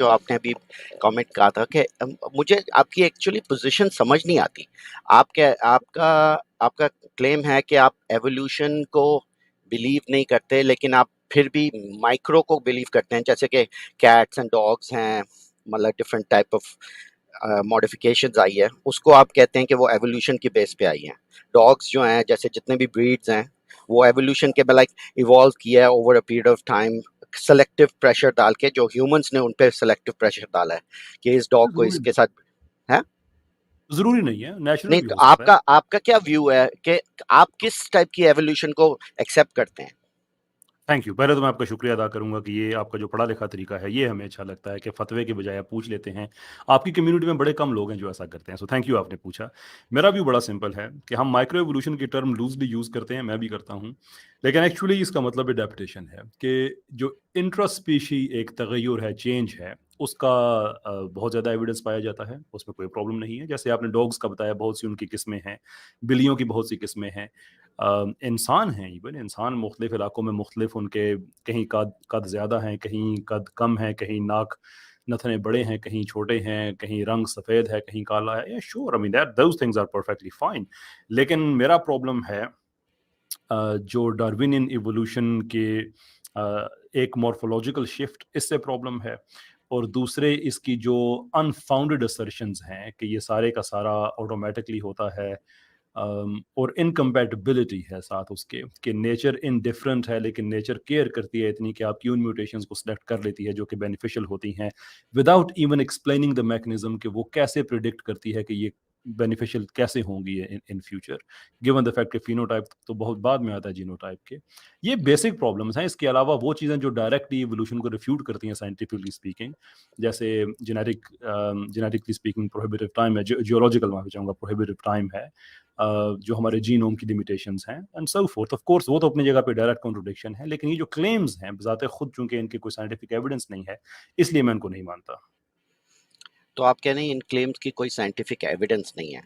जो आपने अभी कमेंट कहा था कि मुझे आपकी एक्चुअली पोजीशन समझ नहीं आती। आप क्या आपका आपका क्लेम है कि आप एवोल्यूशन को बिलीव नहीं करते, लेकिन आप फिर भी माइक्रो को बिलीव करते हैं, जैसे कि कैट्स एंड डॉग्स हैं, मतलब डिफरेंट टाइप ऑफ मॉडिफिकेशंस आई है, उसको आप कहते हैं कि वो एवोल्यूशन की बेस पे आई हैं। डॉग्स जो हैं, जैसे जितने भी ब्रीड्स हैं, वो एवोल्यूशन के लाइक इवॉल्व किया है over a period of time, selective pressure डाल के, जो ह्यूमंस ने उन पे सेलेक्टिव प्रेशर डाला है कि इस डॉग को जरूरी इसके साथ है। जरूरी नहीं है, नेचुरल नहीं भी तो हो सकता है। आपका आपका क्या व्यू है कि आप किस टाइप की एवोल्यूशन को एक्सेप्ट करते हैं? Thank you. पहले तो मैं आपका शुक्रिया अदा करूंगा कि ये आपका जो पढ़ा लिखा तरीका है ये हमें अच्छा लगता है कि फतवे के बजाय आप पूछ लेते हैं। आपकी कम्युनिटी में बड़े कम लोग हैं जो ऐसा करते हैं, सो थैंक यू आपने पूछा। मेरा व्यू बड़ा सिंपल है कि हम माइक्रो एवोल्यूशन की टर्म लूजली यूज़ करते हैं, मैं भी करता हूँ, लेकिन एक्चुअली इसका मतलब एडेप्टेशन है कि जो इंट्रा स्पीशी एक तगय्युर है, चेंज है, उसका बहुत ज़्यादा एविडेंस पाया जाता है, उसमें कोई प्रॉब्लम नहीं है। जैसे आपने डॉग्स का बताया, बहुत सी उनकी किस्में हैं, बिल्लियों की बहुत सी किस्में हैं, इंसान हैं, इवन इंसान मुख्तलिफ इलाकों में मुख्तलिफ उनके, कहीं कद कद ज़्यादा हैं, कहीं कद कम है, कहीं नाक नथने बड़े हैं, कहीं छोटे हैं, कहीं रंग सफ़ेद है, कहीं काला है। या sure, I mean that those things are perfectly fine. लेकिन मेरा प्रॉब्लम है जो डार्विनियन इवोल्यूशन के एक मॉर्फोलॉजिकल शिफ्ट, इससे प्रॉब्लम है। और दूसरे इसकी जो अनफाउंडेड असर्शंस हैं कि ये सारे का सारा ऑटोमेटिकली होता है, और इनकम्पैटिबिलिटी है साथ उसके कि नेचर इनडिफरेंट है, लेकिन नेचर केयर करती है इतनी कि आपकी उन म्यूटेशंस को सिलेक्ट कर लेती है जो कि बेनिफिशियल होती हैं, without even explaining the mechanism कि वो कैसे प्रिडिक्ट करती है कि ये बेनिफिशियल कैसे होंगी in in future, given the fact कि फिनोटाइप तो बहुत बाद में आता है जीनोटाइप के। ये बेसिक प्रॉब्लम्स हैं। इसके अलावा वो चीज़ें जो डायरेक्टली इवोल्यूशन को रिफ्यूट करती हैं साइंटिफिकली स्पीकिंग, जैसे जेनेटिकली स्पीकिंग प्रोहिबिटिव टाइम है, जियोलॉजिकल माफी चाहूँगा, प्रोहिबिटिव टाइम है, जो हमारे जीनोम की लिमिटेशंस हैं and so fourth. Of course वो तो अपनी जगह पे डायरेक्ट कॉन्ट्रोडिक्शन है, लेकिन ये जो क्लेम्स हैं बजाते खुद, चूंकि इनके कोई साइंटिफिक एविडेंस नहीं है, इसलिए मैं इनको नहीं मानता। तो आप कह रहे हैं इन क्लेम्स की कोई साइंटिफिक एविडेंस नहीं है,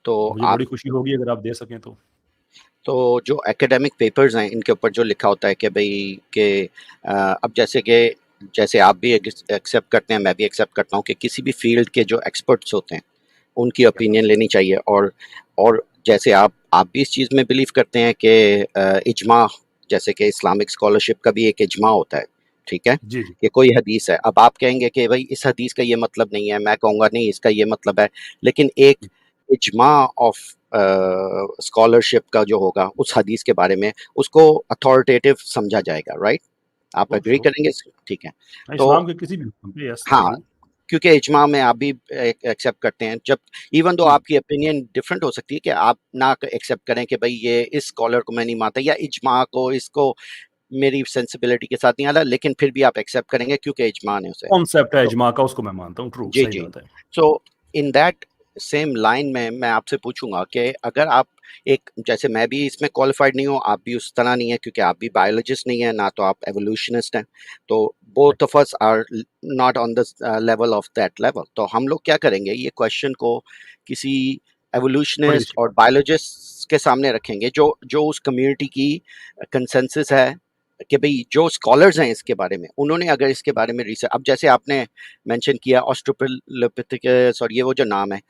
तो मुझे आप बड़ी खुशी होगी अगर आप दे सकें तो। तो जो एकेडमिक पेपर्स हैं, इनके ऊपर जो लिखा होता है कि भाई कि अब जैसे कि जैसे आप भी एक्सेप्ट करते हैं, मैं भी एक्सेप्ट करता हूँ कि किसी भी फील्ड के जो एक्सपर्ट्स होते हैं उनकी ओपिनियन लेनी चाहिए, और जैसे आप भी इस चीज़ में बिलीव करते हैं कि इजमा, जैसे कि इस्लामिक स्कॉलरशिप का भी एक इजमा होता है, ठीक है, जी जी। कि कोई हदीस है, अब आप कहेंगे कि भाई इस हदीस का ये मतलब नहीं है, मैं कहूँगा नहीं इसका ये मतलब है, लेकिन एक इजमा ऑफ स्कॉलरशिप का जो होगा उस हदीस के बारे में, उसको अथॉरिटेटिव समझा जाएगा, राइट? आप श्योर एग्री श्योर। करेंगे ठीक है। तो इस्लाम के किसी भी हुक्म पे, यस आई हाँ, डू। क्योंकि इजमा में आप भी एक्सेप्ट करते हैं, जब इवन दो आपकी ओपिनियन डिफरेंट हो सकती है कि आप ना एक्सेप्ट करें कि भाई ये इस स्कॉलर को मैं नहीं मानता, या इजमा को इसको मेरी सेंसिबिलिटी के साथ नहीं आता, लेकिन फिर भी आप एक्सेप्ट करेंगे क्योंकि इजमा ने उसे। कॉन्सेप्ट है तो इजमा का, उसको मैं मानता हूँ, ट्रू, जी सही जी। बात है। सो इन दैट सेम लाइन में मैं आपसे पूछूंगा कि अगर आप एक, जैसे मैं भी इसमें क्वालिफाइड नहीं हूँ, आप भी उस तरह नहीं है, क्योंकि आप भी बायोलॉजिस्ट नहीं है, ना तो आप एवोल्यूशनिस्ट हैं, तो both of us are not on the level of that level. तो हम लोग क्या करेंगे, ये क्वेश्चन को किसी बड़ी एवोल्यूशनिस्ट अच्छी और बात है। बायोलॉजिस्ट के सामने रखेंगे, जो जो उस कम्युनिटी की कंसेंसस है कि भाई जो स्कॉलर्स हैं इसके बारे में, उन्होंने अगर इसके बारे में रिसर्च, अब जैसे आपने मेंशन किया ऑस्ट्रोपिथेकस और ये वो जो नाम है,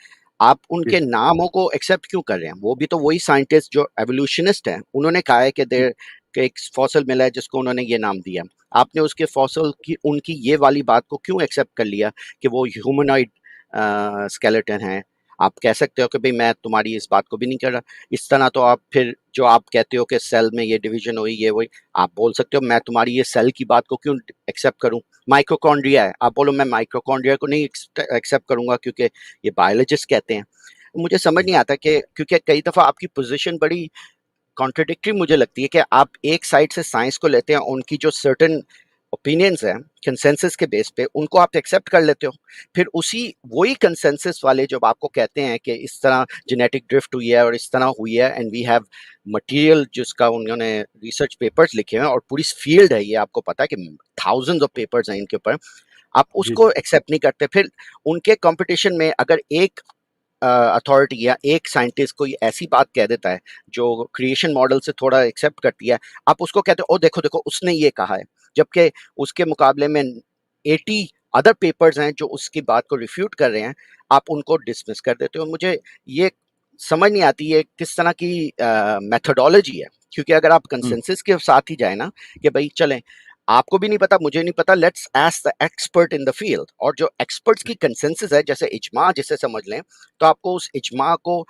आप जी उनके नामों को एक्सेप्ट क्यों कर रहे हैं? वो भी तो वही साइंटिस्ट जो एवोल्यूशनिस्ट हैं, उन्होंने कहा है कि जी। देर के एक फॉसल मिला है जिसको उन्होंने ये नाम दिया। आपने उसके फॉसल की उनकी ये वाली बात को क्यों एक्सेप्ट कर लिया कि वो ह्यूमनॉइड स्केलेटन है? आप कह सकते हो कि भाई मैं तुम्हारी इस बात को भी नहीं कर रहा। इस तरह तो आप फिर जो आप कहते हो कि सेल में ये डिवीजन हुई, ये वही, आप बोल सकते हो मैं तुम्हारी ये सेल की बात को क्यों एक्सेप्ट करूं? माइक्रोकॉन्ड्रिया है, आप बोलो मैं माइक्रोकॉन्ड्रिया को नहीं एक्सेप्ट करूंगा क्योंकि ये बायोलॉजिस्ट कहते हैं। मुझे समझ जी नहीं आता कि, क्योंकि कई दफा आपकी पोजीशन बड़ी कॉन्ट्रडिक्टरी मुझे लगती है कि आप एक साइड से साइंस को लेते हैं, उनकी जो सर्टेन ओपिनियंस हैं कंसेंसस के बेस पे, उनको आप एक्सेप्ट कर लेते हो, फिर उसी वही कंसेंसस वाले जब आपको कहते हैं कि इस तरह जेनेटिक ड्रिफ्ट हुई है और इस तरह हुई है एंड वी हैव मटेरियल, जिसका उन्होंने रिसर्च पेपर्स लिखे हैं और पूरी फील्ड है, ये आपको पता है कि थाउजेंड्स ऑफ पेपर्स हैं इनके ऊपर, आप जी उसको जी। एक्सेप्ट नहीं करते। फिर उनके कंपटीशन में अगर एक अथॉरिटी या एक साइंटिस्ट कोई ऐसी बात कह देता है जो क्रिएशन मॉडल से थोड़ा एक्सेप्ट करती है, आप उसको कहते हो ओ देखो देखो उसने ये कहा है, जबकि उसके मुकाबले में 80 अदर पेपर्स हैं जो उसकी बात को रिफ्यूट कर रहे हैं, आप उनको डिसमिस कर देते हो। मुझे ये समझ नहीं आती ये किस तरह की मेथोडोलॉजी है, क्योंकि अगर आप कंसेंसस के साथ ही जाए ना कि भाई चलें, आपको भी नहीं पता मुझे नहीं पता, let's ask the expert in the field, और जो एक्सपर्ट्स की कंसेंसस है जैसे इजमा जिसे समझ लें, तो आपको उस इजमा को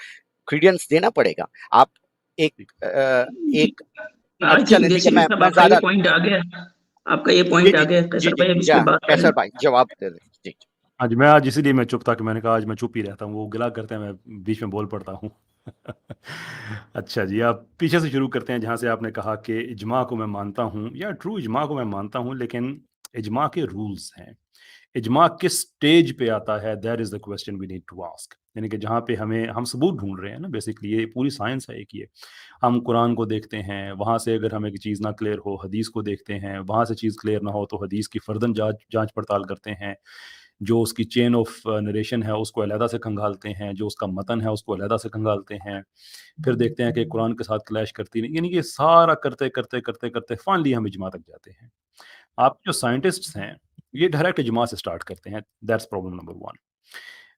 क्रेडेंस देना पड़ेगा। आप एक एक आई चलें, थिंक ठीक है, जैसी साहब मैं आपका ये ज्यादा पॉइंट आ गया, आपका ये जी पॉइंट आ जी गया जी कैसर जी भाई, अब इस जा पे बात कैसर करें। भाई जवाब दे दें जी। हाँ जी, मैं आज इसीलिए मैं चुप था कि मैंने कहा आज मैं चुप ही रहता हूँ, वो गिला करते हैं मैं बीच में बोल पड़ता हूँ। अच्छा जी, आप पीछे से शुरू करते हैं जहाँ से आपने कहा कि इजमा को मैं मानता हूँ, या ट्रू इजमा को मैं मानता हूँ, लेकिन इजमा के रूल्स हैं। इजमा किस स्टेज पे आता है, that is the question we need to ask. यानी कि जहाँ पे हम सबूत ढूंढ रहे हैं ना, बेसिकली ये पूरी साइंस है एक ये। हम कुरान को देखते हैं, वहाँ से अगर हमें चीज़ ना क्लियर हो हदीस को देखते हैं, वहाँ से चीज़ क्लियर ना हो तो हदीस की फर्दन जांच पड़ताल करते हैं, जो उसकी चेन ऑफ नरेशन है उसको अलहदा से खंगालते हैं, जो उसका मतन है उसको अलहदा से खंगालते हैं, फिर देखते हैं कि कुरान के साथ क्लैश करती नहीं, यानी कि सारा करते करते करते करते फाइनली हम इजमा तक जाते हैं। आप जो साइंटिस्ट्स हैं ये डायरेक्ट इजमा से स्टार्ट करते हैं, दैट्स प्रॉब्लम नंबर वन।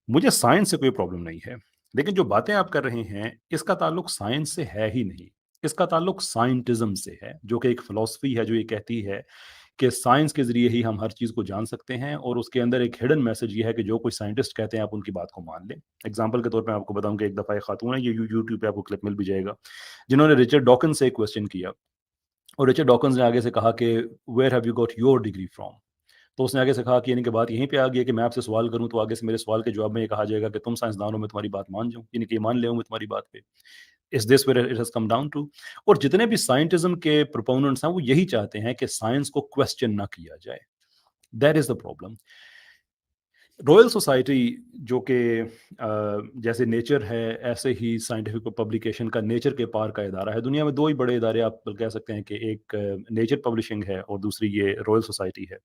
मुझे साइंस से कोई प्रॉब्लम नहीं है, लेकिन जो बातें आप कर रहे हैं इसका ताल्लुक साइंस से है ही नहीं, इसका ताल्लुक साइंटिज्म से है, जो कि एक फिलॉसफी है जो ये कहती है कि साइंस के ज़रिए ही हम हर चीज़ को जान सकते हैं, और उसके अंदर एक हिडन मैसेज ये है कि जो कोई साइंटिस्ट कहते हैं आप उनकी बात को मान लें। एग्जांपल के तौर पे मैं आपको बताऊं कि एक दफ़ा एक खातून है, ये यूट्यूब पे आपको क्लिप मिल भी जाएगा, जिन्होंने रिचर्ड डॉकिंस से एक क्वेश्चन किया, और रिचर्ड डॉकिंस ने आगे से कहा कि where have you got your degree from. तो उसने आगे से कहा कि यानी कि बात यहीं पे आ गई है कि मैं आपसे सवाल करूं तो आगे से मेरे सवाल के जवाब में ये कहा जाएगा कि तुम साइंसदानों में तुम्हारी बात मान जाऊं, यानी कि मान ले मैं तुम्हारी बात पे। Is this where it has come down to. और जितने भी साइंटिज्म के प्रोपोनेंट्स हैं वो यही चाहते हैं कि साइंस को क्वेश्चन ना किया जाए, that is the problem. Royal society जो कि जैसे नेचर है ऐसे ही साइंटिफिक पब्लिकेशन का नेचर के पार का इदारा है। दुनिया में दो ही बड़े इदारे आप कह सकते हैं कि एक नेचर पब्लिशिंग है और दूसरी ये रॉयल सोसाइटी है।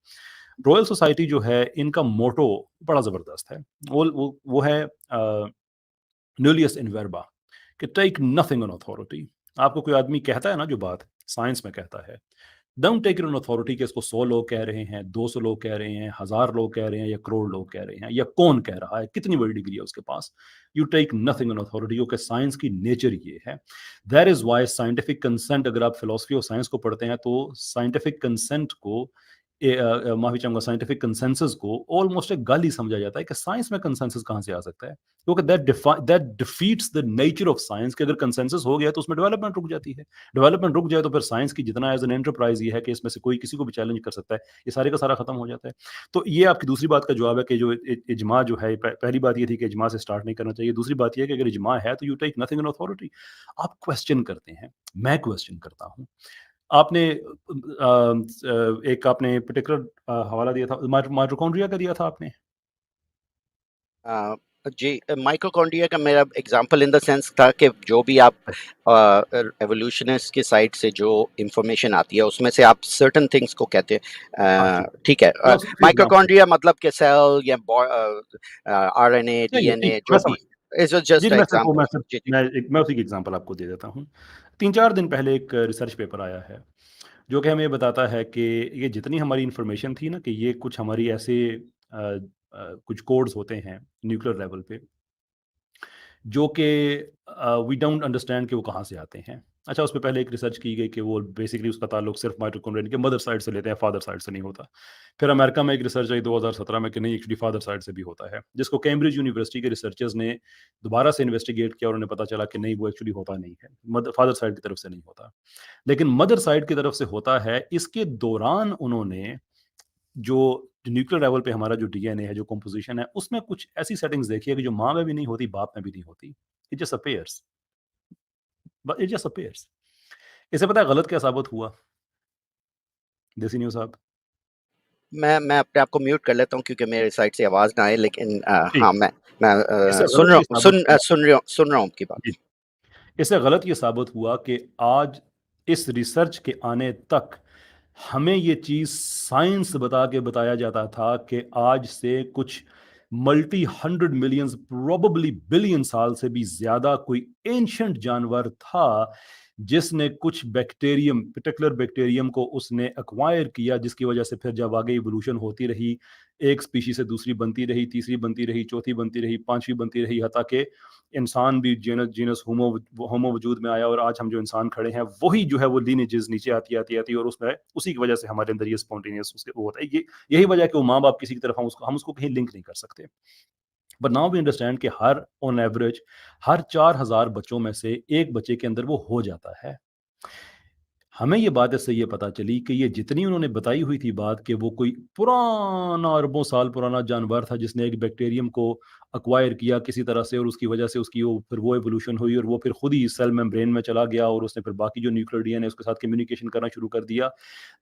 रॉयल सोसाइटी जो है इनका मोटो बड़ा ज़बरदस्त है, वो है न्यूलियस इन वर्बा, कि टेक नथिंग ऑन अथॉरिटी। आपको कोई आदमी कहता है ना जो बात साइंस में कहता है, don't take it on authority कि इसको 100 लोग कह रहे हैं, 200 लोग कह रहे हैं, 1000 लोग कह रहे हैं या करोड़ लोग कह रहे हैं, या कौन कह रहा है, कितनी बड़ी डिग्री है उसके पास। You take nothing on authority, क्योंकि साइंस की नेचर ये है। That is why scientific consent, अगर आप फिलोसफी और साइंस को पढ़ते हैं तो साइंटिफिक कंसेंट को माफी चाहूंगा साइंटिफिक कंसेंसस को ऑलमोस्ट एक गाली समझा जाता है कि साइंस में कंसेंसस कहां से आ सकता है, क्योंकि that defeats the nature of science. कि अगर कंसेंसस हो गया तो उसमें डेवलपमेंट रुक जाती है, डेवलपमेंट रुक जाए तो फिर साइंस की जितना एज एन एंटरप्राइज ये है कि इसमें से कोई किसी को भी चैलेंज कर सकता है, ये सारे का सारा खत्म हो जाता है। तो ये आपकी दूसरी बात का जवाब है कि जो इजमा जो है, पहली बात ये थी कि इजमा से स्टार्ट नहीं करना चाहिए, दूसरी बात ये है कि अगर इजमा है तो you take nothing on authority. आप क्वेश्चन करते हैं, मैं क्वेश्चन करता हूँ। आपने एक आपने पर्टिकुलर हवाला दिया था, माइटोकॉन्ड्रिया का दिया था आपने। अ, जी, माइटोकॉन्ड्रिया का मेरा एग्जांपल इन द सेंस था कि जो भी आप एवोल्यूशनिस्ट की साइड से जो इंफॉर्मेशन आती है उसमें से आप सर्टेन थिंग्स को कहते हाँ हैं, ठीक है, ठीक है। मैं उसका एग्जाम्पल माइटोकॉन्ड्रिया मतलब कि सेल या आरएनए नहीं है, डीएनए ठीक जो मैं भी, समझ। इज जी जस्ट एग्जांपल। जी जी। मैं उसी की एग्जांपल आपको दे देता हूँ। 3-4 दिन पहले एक रिसर्च पेपर आया है जो कि हमें ये बताता है कि ये जितनी हमारी इंफॉर्मेशन थी ना, कि ये कुछ हमारी ऐसे कुछ कोड्स होते हैं न्यूक्लियर लेवल पे जो कि वी डोंट अंडरस्टैंड कि वो कहाँ से आते हैं। अच्छा, उस पे पहले एक रिसर्च की गई कि वो बेसिकली उसका ताल्लुक सिर्फ माइटोकॉन्ड्रिया के मदर साइड से लेते हैं, फादर साइड से नहीं होता। फिर अमेरिका में एक रिसर्च आई 2017 में कि नहीं, एक्चुअली फादर साइड से भी होता है, जिसको कैम्ब्रिज यूनिवर्सिटी के रिसर्चर्स ने दोबारा से इन्वेस्टिगेट किया और उन्हें पता चला कि नहीं, वो एक्चुअली होता नहीं है, फादर साइड की तरफ से नहीं होता, लेकिन मदर साइड की तरफ से होता है। इसके दौरान उन्होंने जो न्यूक्लियर लेवल पे हमारा जो डीएनए है, जो कंपोजिशन है, उसमें कुछ ऐसी सेटिंग्स देखी है कि जो माँ में भी नहीं होती, बाप में भी नहीं होती। It just appears, it just appears. इससे पता है गलत क्या साबित हुआ देसी न्यूज़ साहब? मैं अपने आप को म्यूट कर लेता हूँ क्योंकि मेरे साइड से आवाज ना आए, लेकिन ठीक हाँ, है। मैं इससे गलत ये साबित हुआ, सुन रहा हूँ आपकी बात। जी, इससे गलत ये साबित हुआ कि आज इस रिसर्च के आने तक हमें ये चीज़ साइंस बता के बताया जाता था कि आज से कुछ मल्टी 100 मिलियंस, प्रोबेबली बिलियन साल से भी ज़्यादा कोई एंशंट जानवर था जिसने कुछ बैक्टीरियम, पर्टिकुलर बैक्टीरियम को उसने एक्वायर किया, जिसकी वजह से फिर जब आगे इवोल्यूशन होती रही, एक स्पीशी से दूसरी बनती रही, तीसरी बनती रही, चौथी बनती रही, पांचवी बनती रही, हत्ता के इंसान भी जीनस होमो वजूद में आया, और आज हम जो इंसान खड़े हैं वही जो है वो लीनेजेस नीचे आती आती आती, और उसमें उसी की वजह से हमारे अंदर ये स्पॉन्टेनियस उसके वो होता है। ये यही वजह है कि वो माँ बाप किसी की तरफ हम उसको कहीं लिंक नहीं कर सकते। बट नाउ वी अंडरस्टैंड कि हर ऑन एवरेज हर 4000 बच्चों में से एक बच्चे के अंदर वो हो जाता है। हमें ये बात इससे ये पता चली कि ये जितनी उन्होंने बताई हुई थी बात कि वो कोई पुराना अरबों साल पुराना जानवर था जिसने एक बैक्टीरियम को अक्वायर किया किसी तरह से, और उसकी वजह से उसकी फिर वो एवोल्यूशन हुई, और वो फिर खुद ही सेल मेम्ब्रेन में चला गया, और उसने फिर बाकी जो न्यूक्लियर डीएनए उसके साथ कम्युनिकेशन करना शुरू कर दिया।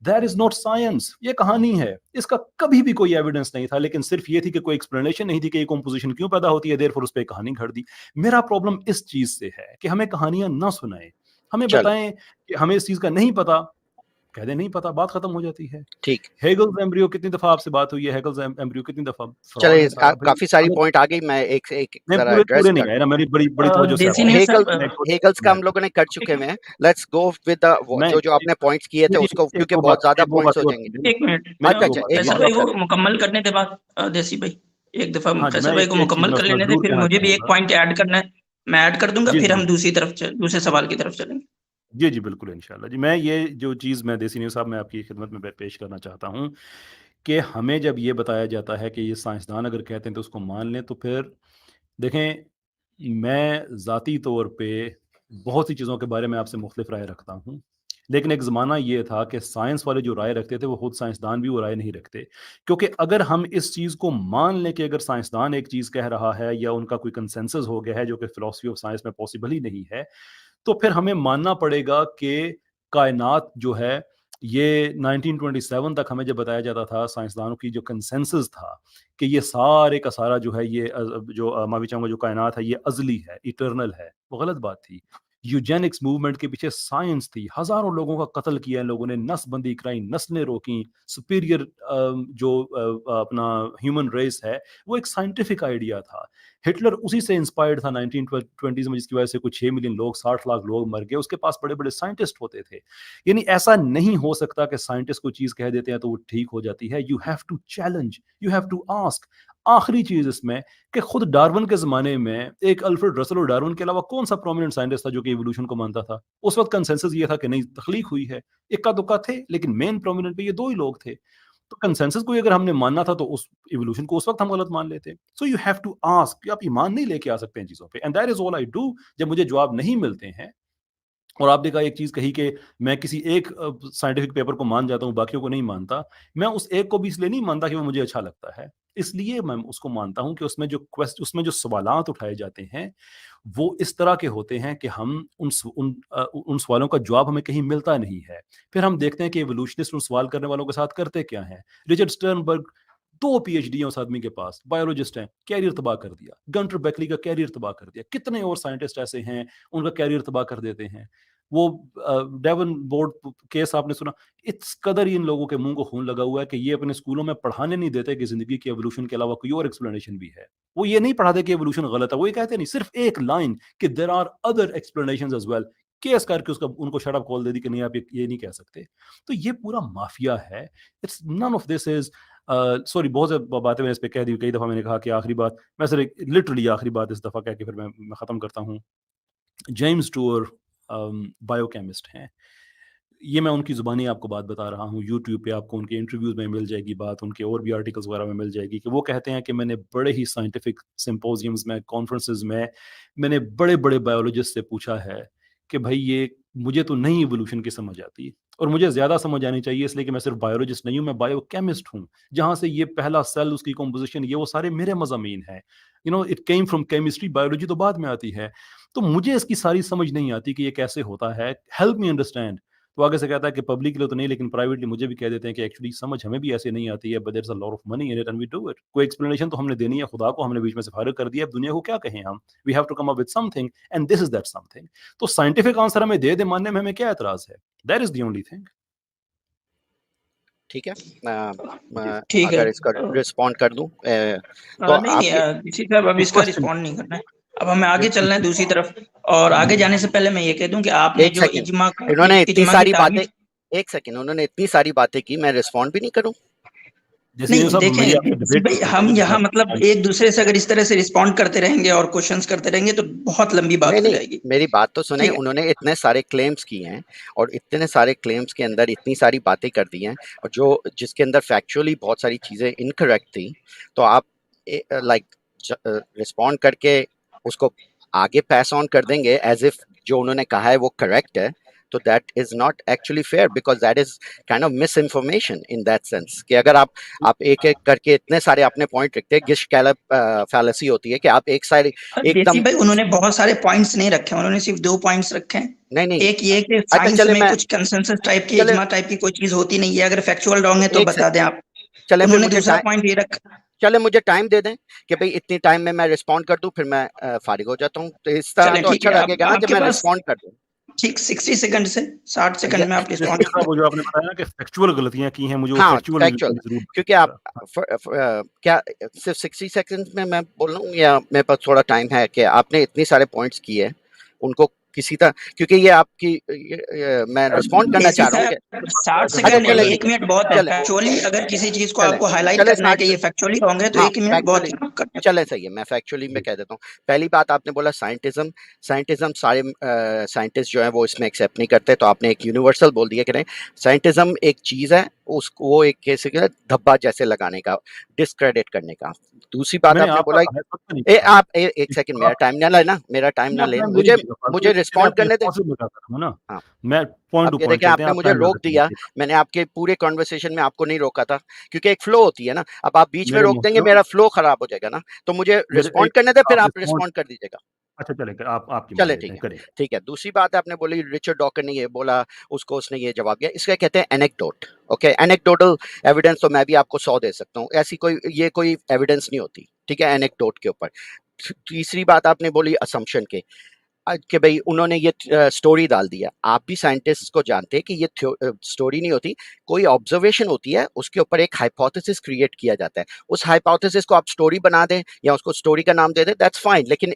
दैट इज नॉट साइंस, ये कहानी है, इसका कभी भी कोई एविडेंस नहीं था, लेकिन सिर्फ ये थी कि कोई एक्सप्लेनेशन नहीं थी कि ये कॉम्पोजिशन क्यों पैदा होती है, देयरफॉर उस पर कहानी घड़ दी। मेरा प्रॉब्लम इस चीज से है कि हमें कहानियां ना सुनाएं, हमें चलो बताएं कि हमें इस चीज का नहीं पता, कह दे नहीं पता, बात खत्म हो जाती है। ठीक। हेगल्स एम्ब्रियो कितनी दफा आपसे बात हुई है, हेगल्स एम्ब्रियो कितनी दफा, फ्रॉड चलिए है सारा भाई। काफी सारी हमें पॉइंट आ गई, मैं एक एक नहीं, जरा पूरे एड्रेस पूरे नहीं कर गए दूं। ना, मेरी बड़ी बड़ी तवज्जो से देसी आप न्यूज़ हेगल साहब हेगल्स का मैं हम लोगों ने कर चुके हुए हैं। लेट्स गो विद मैं जो आपने पॉइंट्स किए थे उसको, क्योंकि बहुत ज्यादा एक वो पॉइंट्स बात हो और जाएंगे। एक मिनट मेरी अच्छा वो अच्छा, बात एक है। फैसल मिनट भाई रुक को मुकम्मल करने के बाद देसी भाई एक दफा हाँ जी, फैसल मैं भाई एक को एक चीज मुकम्मल मैं कर उसमें लेने थे, जरूर फिर कहना मुझे भी एक चाहूंगा। पॉइंट ऐड करना है, मैं ऐड कर दूंगा, जी फिर जी हम दूसरे सवाल की तरफ चलेंगे। जी जी बिल्कुल इंशाल्लाह जी। मैं ये जो चीज़ मैं देसी न्यूज़ साहब मैं आपकी खिदमत में पेश करना चाहता हूँ कि हमें जब ये बताया जाता है कि ये साइंसदान अगर कहते हैं तो उसको मान लें, तो फिर देखें, मैं ज़ाती तौर पे बहुत सी चीज़ों के बारे में आपसे मुख्तलिफ राय रखता हूँ, लेकिन एक ज़माना ये था कि साइंस वाले जो राय रखते थे वो खुद साइंसदान भी वो राय नहीं रखते, क्योंकि अगर हम इस चीज़ को मान लें कि अगर साइंसदान एक चीज़ कह रहा है या उनका कोई कंसेंसस हो गया है जो कि फिलॉसफी ऑफ साइंस में पॉसिबल ही नहीं है, तो फिर हमें मानना पड़ेगा कि कायनात जो है ये 1927 तक हमें जब बताया जाता था साइंसदानों की जो कंसेंसस था कि ये सारे का सारा जो है ये जो मैं भी चाहूंगा जो कायनात है ये अजली है, इटर्नल है, वो गलत बात थी। यूजेनिक्स मूवमेंट के पीछे साइंस थी, हजारों लोगों का कत्ल किया इन लोगों ने, नस्बंदी कराई, नस्लें रोकी, सुपीरियर जो अपना ह्यूमन रेस है वो एक साइंटिफिक आइडिया था। हिटलर उसी से इंस्पायर्ड था 1920s में, जिसकी वजह से कुछ 6 मिलियन लोग, 60 लाख लोग मर गए। उसके पास बड़े बड़े साइंटिस्ट होते थे। यानी ऐसा नहीं हो सकता कि साइंटिस्ट को चीज कह देते हैं तो वो ठीक हो जाती है। You have to challenge, you have to ask. आखिरी चीज इसमें कि खुद डार्विन के जमाने में एक अल्फ्रेड रसल और डार्विन के अलावा कौन सा प्रोमिनेंट साइंटिस्ट था जो कि इवोल्यूशन को मानता था? उस वक्त कंसेंसस ये था कि नहीं, तख्लीक हुई है। इक्का दुक्का थे, लेकिन मेन प्रोमिनेंट पे ये दो ही लोग थे। तो कंसेंसस को अगर हमने मानना था तो उस इवोल्यूशन को उस वक्त हम गलत मान लेते। So you have to ask, आप ईमान नहीं लेके आ सकते हैं चीजों पे, and that is all I do. जब मुझे जवाब नहीं मिलते हैं, और आपने कहा एक चीज कही कि मैं किसी एक साइंटिफिक पेपर को मान जाता हूं, बाकियों को नहीं मानता। मैं उस एक को भी इसलिए नहीं मानता कि वो मुझे अच्छा लगता है, इसलिए मैं उसको मानता हूं कि उसमें जो सवालात उठाए जाते हैं वो इस तरह के होते हैं कि हम उन सवालों का जवाब हमें कहीं मिलता नहीं है। फिर हम देखते हैं कि एवोल्यूशनिस्ट उन सवाल करने वालों के साथ करते क्या हैं। रिचर्ड स्टर्नबर्ग, 2 PhD उस आदमी के पास, बायोलॉजिस्ट हैं, कैरियर तबाह कर दिया। गंटर बैकली का कैरियर तबाह कर दिया। कितने और साइंटिस्ट ऐसे हैं उनका कैरियर तबाह कर देते हैं। वो डेवन बोर्ड केस आपने सुना, इस कदर ही इन लोगों के मुंह को खून लगा हुआ है कि ये अपने स्कूलों में पढ़ाने नहीं देते कि जिंदगी की एवोल्यूशन के अलावा कोई और एक्सप्लेनेशन भी है। वो ये नहीं पढ़ाते कि एवोल्यूशन गलत है, वो ये कहते नहीं, सिर्फ एक लाइन कि there are other explanations as well, case करके उसका उनको शट अप कॉल दे दी कि नहीं आप ये नहीं कह सकते। तो ये पूरा माफिया है। It's none of this is sorry, बहुत ज़्यादा बातें मैंने इस पे कह दी। कई दफ़ा मैंने कहा कि आखिरी बात, मैं सिर्फ लिटरली आखिरी बात इस दफ़ा कह के फिर मैं ख़त्म करता हूँ। जेम्स टूअर बायोकेमिस्ट हैं। ये मैं उनकी ज़ुबानी आपको बात बता रहा हूँ। यूट्यूब पे आपको उनके इंटरव्यूज़ में मिल जाएगी बात, उनके और भी आर्टिकल्स वगैरह में मिल जाएगी कि वो कहते हैं कि मैंने बड़े ही साइंटिफिक सिम्पोजियम्स में, कॉन्फ्रेंसेस में, मैंने बड़े-बड़े बायोलॉजिस्ट से पूछा है कि भाई ये मुझे तो नहीं इवोल्यूशन की समझ आती, और मुझे ज़्यादा समझ आनी चाहिए, इसलिए कि मैं सिर्फ बायोलॉजिस्ट नहीं हूँ, मैं बायोकेमिस्ट हूँ। जहाँ से ये पहला सेल, उसकी कंपोजिशन, ये वो सारे मेरे मज़ामीन हैं। It came from chemistry, biology तो बाद में आती है। तो मुझे इसकी सारी समझ नहीं आती कि ये कैसे होता है, हेल्प मी अंडरस्टैंड। तो आगे से कहता है कि पब्लिक के लिए तो नहीं, लेकिन प्राइवेटली मुझे भी कह देते हैं कि एक्चुअली समझ हमें भी ऐसे नहीं आती है, but there is a lot of money in it and we do it. कोई एक्सप्लेनेशन तो हमने देनी है, खुदा को हमने बीच में से फारिग कर दिया, अब दुनिया को क्या कहें हम? We have to come up with something, and this is that something. तो साइंटिफिक आंसर हमें दे मानने में हमें क्या एतराज है? That is the only thing. ठीक है, ठीक है। अगर इसका रिस्पॉन्ड कर दूं तो नहीं नहीं आपके किसी साहब अब इसका क्वेश्चन रिस्पॉन्ड नहीं करना है। अब हमें आगे चलना है दूसरी तरफ, और आगे जाने से पहले मैं ये कह दूं कि आपने एक जो सेकंड, इजमा इन्होंने इतनी इजमा की सारी बातें, तारीफ, एक सेकंड, उन्होंने इतनी सारी बातें की, मैं रिस्पॉन्ड भी नहीं करूं? जैसे ये नहीं सब मेरी आपसे देखें डिबेट भाई, हम यहाँ मतलब एक दूसरे से अगर इस तरह से रिस्पॉन्ड करते रहेंगे और क्वेश्चंस करते रहेंगे तो बहुत लंबी बात नहीं हो नहीं, जाएगी। मेरी बात तो सुने। ठीक है, उन्होंने इतने सारे क्लेम्स किए हैं और इतने सारे क्लेम्स के अंदर इतनी सारी बातें कर दी हैं, और जो जिसके अंदर फैक्चुअली बहुत सारी चीजें इनकरेक्ट थी, तो आप लाइक रिस्पॉन्ड करके उसको आगे पैस ऑन कर देंगे एज इफ जो उन्होंने कहा है वो करेक्ट है, तो that is not actually fair, because that is kind of miss information in that sense कि अगर आप एक एक करके इतने सारे अपने पॉइंट रखते हैं, गिश कैलप फैलेसी होती है कि आप एक साइड देसी एकदम। भाई उन्होंने बहुत सारे पॉइंट्स नहीं रखे, उन्होंने सिर्फ 2 पॉइंट्स रखे हैं। नहीं नहीं, एक ये कि अच्छा साइंस चले में मैं, कुछ कंसेंसस टाइप की, चले इजमा टाइप की कोई चीज होती नहीं है, अगर फैक्चुअल रॉन्ग है तो एक से, बता दें आप। चले फिर उन्होंने मुझे दूसरा टाइम, पॉइंट ये रखा। चले मुझे टाइम दे दें कि भाई इतनी टाइम में मैं रिस्पॉन्ड कर दूं, फिर मैं फारिग हो जाता हूँ, तो इस तरह चलें तो ठीक अच्छा है, अब लगेगा ना कि आपके मैं पास रिस्पॉन्ड कर दूं। ठीक 60 सेकंड से 60 ये सेकंड में आप जैसे रिस्पॉन्ड ये सब वो जो आपने बताया ना कि फैक्चुअल गलतियां की हैं, मुझे वो हाँ फैक्चुअल फैक्चुअल, जरूर क्योंकि आप क्या सिर्फ 60 सेकंड्स में मैं बोल रहा हूँ, या मेरे पास थोड़ा टाइम है कि आपने इतनी सारे पॉइंट्स किए उनको किसी तरह, क्योंकि ये आपकी मैं रिस्पॉन्ड करना देसी चाह रहा हूँ कि, साहब 60 अच्छा सेकंड चले नहीं, ठीक 1 है, मिनट बहुत है। चले फैक्चुअली अगर किसी चीज को चले आपको हाईलाइट चले करना है कि 60, ये फैक्चुअली रॉन्ग है तो हाँ 1 मिनट बहुत फैक्चुअली, है करने चले सही है, मैं फैक्चुअली में कह देता हूँ। पहली बात आपने बोला साइंटिज्म, साइंटिज्म सारे साइंटिस्ट जो है वो इसमें एक्सेप्ट नहीं करते, तो आपने एक यूनिवर्सल बोल दिया कि नहीं, साइंटिज्म एक चीज है, उसको वो एक कैसे के धब्बा जैसे लगाने का, डिस्क्रेडिट करने का। दूसरी बात मैंने आपने आपका बोला, कहा है, सबका नहीं कहा है। आप एक सेकंड, मेरा टाइम ना लेना, मेरा टाइम नहीं, ना आप ले टाइम ले मुझे, लीजिएगा, फालतू मुझे के चीजें रिस्पॉन्ड आपकी करने दे। रिस्पॉन्सिबल बता रहा हूँ ना। हाँ, मैं पॉइंट अब टू ये पॉइंट देखिए चलते हैं, आपने आप मुझे टाइम रोक लेकर दिया, चलिएगा। मैंने आपके पूरे कॉन्वर्सेशन में आपको नहीं रोका था, क्योंकि एक फ्लो होती है ना, अब आप बीच में मेरे रोक देंगे मोहतरम, मेरा फ्लो खराब हो जाएगा ना, तो मुझे मेरे रिस्पॉन्ड एक करने दे, फिर आप आप रिस्पॉन्ड, रिस्पॉन्ड कर दीजिएगा। अच्छा चलें, आप आपकी मान चले लेते ठीक हैं, है, करें। ठीक है। दूसरी बात आपने बोली रिचर्ड डॉकर ने ये बोला, उसको उसने ये जवाब दिया, इसका कहते हैं एनेक्डोट। ओके, एनेक्डोटल एविडेंस तो मैं भी आपको 100 दे सकता हूँ, ऐसी कोई ये कोई एविडेंस नहीं होती, ठीक है, एनेक्डोट के ऊपर। तीसरी बात आपने बोली असम्पशन के, कि भाई उन्होंने ये स्टोरी डाल दिया। आप भी साइंटिस्ट को जानते हैं कि ये स्टोरी नहीं होती, कोई ऑब्जर्वेशन होती है, उसके ऊपर एक हाइपोथेसिस क्रिएट किया जाता है, उस हाइपोथेसिस को आप स्टोरी बना दें या उसको स्टोरी का नाम दे दें, दैट्स फाइन। लेकिन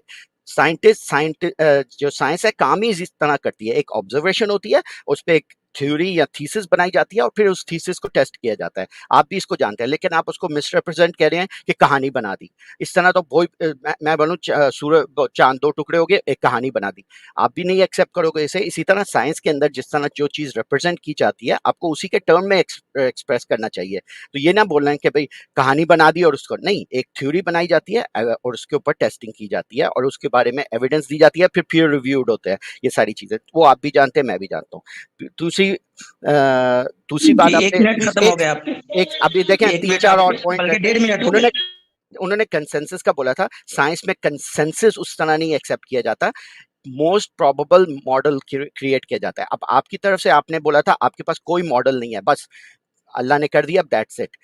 जो साइंस है काम ही इस तरह करती है, एक ऑब्जर्वेशन होती है, उस पर एक थ्योरी या थीसिस बनाई जाती है और फिर उस थीसिस को टेस्ट किया जाता है। आप भी इसको जानते हैं, लेकिन आप उसको मिसरिप्रेजेंट कह रहे हैं कि कहानी बना दी। इस तरह तो मैं बोलूँ सूरज चांद दो टुकड़े हो गए, एक कहानी बना दी, आप भी नहीं एक्सेप्ट करोगे इसे। इसी तरह साइंस के अंदर जिस तरह जो चीज रिप्रेजेंट की जाती है, आपको उसी के टर्म में एक्सप्रेस करना चाहिए। तो ये ना बोलना है कि भाई कहानी बना दी और उसको नहीं, एक थ्योरी बनाई जाती है और उसके ऊपर टेस्टिंग की जाती है और उसके बारे में एविडेंस दी जाती है, फिर पीयर रिव्यूड होते हैं ये सारी चीजें, वो आप भी जानते हैं, मैं भी जानता हूँ। दूसरी बात जी, 1 आपने मिनट खत्म हो एक गया आपके, एक अभी देखें 1 तीन मिनट चार और आपके, पॉइंट बल्कि रखे हैं 1.5 मिनट हो उन्होंने। गए। उन्होंने कंसेंसस का बोला था, साइंस में कंसेंसस उस तरह नहीं एक्सेप्ट किया जाता, मोस्ट प्रोबेबल मॉडल क्रिएट किया जाता है। अब आपकी तरफ से आपने बोला था आपके पास कोई मॉडल नहीं है, बस अल्लाह ने कर दिया, दैट्स इट।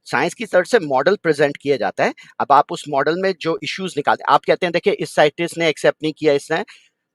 साइंस की तरफ से मॉडल प्रेजेंट किया जाता है, अब आप उस मॉडल में जो इश्यूज निकालते हैं, आप कहते हैं देखिए इस साइंटिस्ट ने एक्सेप्ट नहीं किया, इसने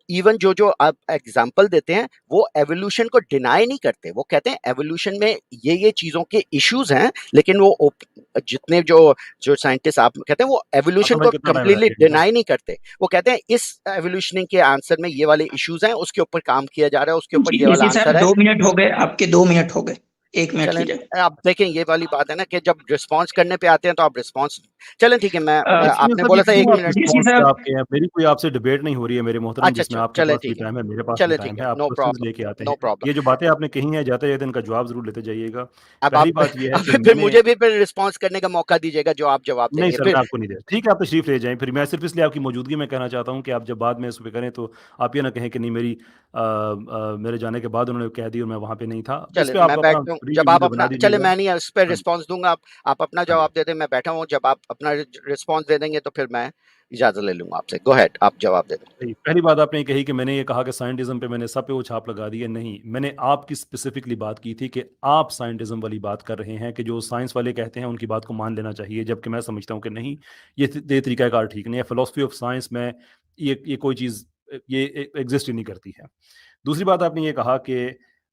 इवन जो जो आप एग्जाम्पल देते हैं वो एवोल्यूशन को डिनाई नहीं करते, वो कहते हैं एवोल्यूशन में ये चीजों के इश्यूज हैं, लेकिन वो जितने जो जो साइंटिस्ट आप कहते हैं वो एवोल्यूशन अच्छा भाई, को कितना टाइम कंप्लीटली है? डिनाई नहीं करते, वो कहते हैं इस एवोल्यूशनिंग के आंसर में ये वाले इश्यूज हैं, उसके ऊपर काम किया जा रहा है, उसके ऊपर जी ये वाला देसी साहब आंसर है। 2 मिनट हो गए आपके, 2 मिनट हो गए, 1 मिनट चलें, कीजिए। आप देखें ये वाली बात है ना कि जब रिस्पॉन्स करने पे आते हैं तो आप रिस्पॉन्स, चलें ठीक है, मैं इसमें आपने सब ये बोला था क्यों 1 आपके मिनट। देसी रिस्पॉन्स पे साहब, आपके हैं? मेरी कोई आपसे डिबेट नहीं हो रही है मेरे मोहतरम, अच्छा जिसमें अच्छा, आपके चले पास भी ठीक है, टाइम है, मेरे पास भी चले टाइम ठीक है। है, आप नो क्वेश्चंस प्रॉब्लम, लेके आते नो हैं। प्रॉब्लम। ये जो बातें आपने कही हैं, जाते जाते इनका जवाब जरूर लेते जाइएगा। अब पहली आप बात ये है अब कि फिर मैंने, मुझे भी फिर रिस्पॉन्स करने का मौका दीजिएगा, जो आप जवाब नहीं देंगे सर, फिर। मैं आपको नहीं दे रहा। ठीक है, आप तशरीफ ले जाएं, फिर मैं सिर्फ इसलिए आपकी मौजूदगी में कहना चाहता हूँ कि आप जब बाद में इस पे करें तो आप ये ना कहें कि नहीं मेरे जाने के बाद उन्होंने कह दी और मैं वहाँ पे नहीं था। इस चले पे मैं आप अपना बैठता हूँ, जब रिव्यू आप जो बना अपना, चले दीजिएगा। मैं नहीं इस पर हाँ जी, रिस्पॉन्स दूंगा, आप अपना हाँ जी। जवाब दे दें, मैं बैठा हूँ, जब आप अपना रिस्पॉन्स दे देंगे तो फिर मैं इजाजत ले लूंगा आपसे। गो हेड, आप जवाब दे दें। नहीं, पहली बात आपने ये कही कि मैंने ये कहा कि साइंटिज्म पे मैंने सब पे वो छाप लगा दी है। नहीं, मैंने आपकी स्पेसिफिकली बात की थी कि आप साइंटिज्म वाली बात कर रहे हैं कि जो साइंस वाले कहते हैं उनकी बात को मान लेना चाहिए, जबकि मैं समझता हूँ कि नहीं, ये तरीकाकार ठीक नहीं है। फिलोसफी ऑफ साइंस में ये कोई चीज़ ये एग्जिस्ट ही नहीं करती है। दूसरी बात आपने ये कहा कि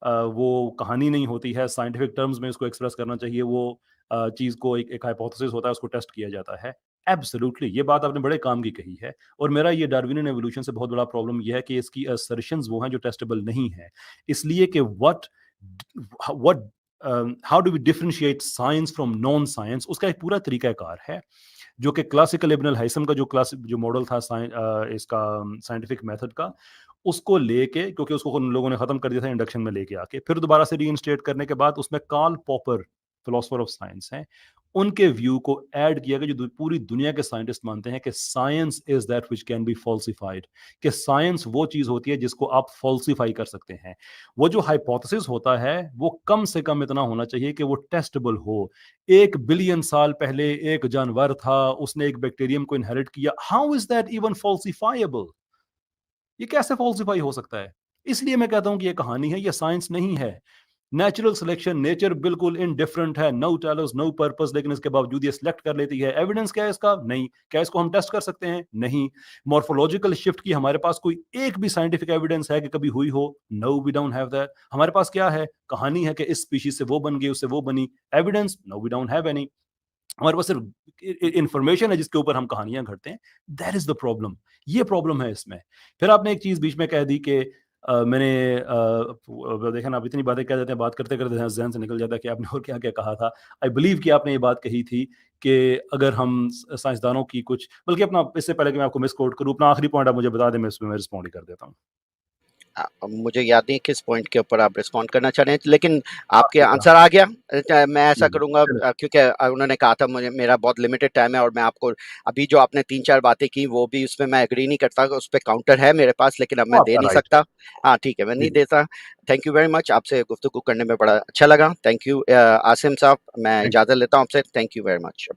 वो कहानी नहीं होती है, साइंटिफिक टर्म्स में उसको एक्सप्रेस करना चाहिए, वो चीज़ को एक हाइपोथेसिस होता है, उसको टेस्ट किया जाता है। एब्सोल्युटली, ये बात आपने बड़े काम की कही है। और मेरा ये डार्विनियन एवोल्यूशन से बहुत बड़ा प्रॉब्लम ये है कि इसकी असर्शंस वो हैं जो टेस्टेबल नहीं है। इसलिए कि what how do we differentiate science from non science, उसका एक पूरा तरीकाकार है जो कि क्लासिकल इब्न अल हैसम का जो मॉडल था इसका साइंटिफिक मेथड का, उसको लेके, क्योंकि उसको उन लोगों ने खत्म कर दिया था इंडक्शन में लेके आके, फिर दोबारा से रीइंस्टेट करने के बाद उसमें Karl Popper, philosopher of science हैं, उनके व्यू को ऐड किया गया जो पूरी दुनिया के साइंटिस्ट मानते हैं कि science is that which can be falsified, कि साइंस वो चीज होती है जिसको आप फॉल्सिफाई कर सकते हैं। वो जो हाइपोथेसिस होता है वो कम से कम इतना होना चाहिए कि वो टेस्टेबल हो। 1 बिलियन साल पहले एक जानवर था, उसने एक बैक्टीरियम को इनहेरिट किया, how is that even falsifiable? ये कैसे फॉल्सिफाई हो सकता है? इसलिए मैं कहता हूं कि ये कहानी है, ये साइंस नहीं है। नेचुरल सिलेक्शन, नेचर बिल्कुल इनडिफरेंट है, नो टेलर्स नो पर्पस, लेकिन इसके बावजूद ये सिलेक्ट कर लेती है। एविडेंस क्या है इसका? नहीं। क्या इसको हम टेस्ट कर सकते हैं? नहीं। मॉर्फोलॉजिकल शिफ्ट की हमारे पास कोई एक भी साइंटिफिक एविडेंस है कि कभी हुई हो? No, we don't have that. हमारे पास क्या है? कहानी है कि इस स्पीशीज से वो बन गई, उससे वो बनी। Evidence? No, we don't have any. हमारे पास सिर्फ इंफॉर्मेशन है जिसके ऊपर हम कहानियां घड़ते हैं। That is the problem. ये प्रॉब्लम है इसमें। फिर आपने एक चीज बीच में कह दी कि मैंने देखा ना, आप इतनी बातें कह देते हैं, बात करते करते जहन से निकल जाता है कि आपने और क्या क्या कहा था। आई बिलीव कि आपने ये बात कही थी कि अगर हम साइंसदानों की कुछ, बल्कि अपना, इससे पहले कि मैं आपको मिस कोट करूं, अपना आखिरी पॉइंट आप मुझे बता दें, मैं उसमें रिस्पॉन्ड ही कर देता हूँ। मुझे याद नहीं किस पॉइंट के ऊपर आप रिस्पॉन्ड करना चाह रहे हैं, लेकिन आपके आपने आंसर आ गया। मैं ऐसा कहा करूंगा, चलो। क्योंकि उन्होंने कहा था मुझे, मेरा बहुत लिमिटेड टाइम है और मैं आपको अभी जो आपने 3-4 बातें की वो भी उसमें मैं एग्री नहीं करता, उस पर काउंटर है मेरे पास, लेकिन अब वो मैं दे आपका नहीं राइट है। सकता। हाँ ठीक है, मैं नहीं जी। देता। थैंक यू वेरी मच, आपसे गुफ्तगू करने में बड़ा अच्छा लगा। थैंक यू आसिम साहब, मैं थैंक इजाज़त लेता हूँ आपसे। Thank you very much.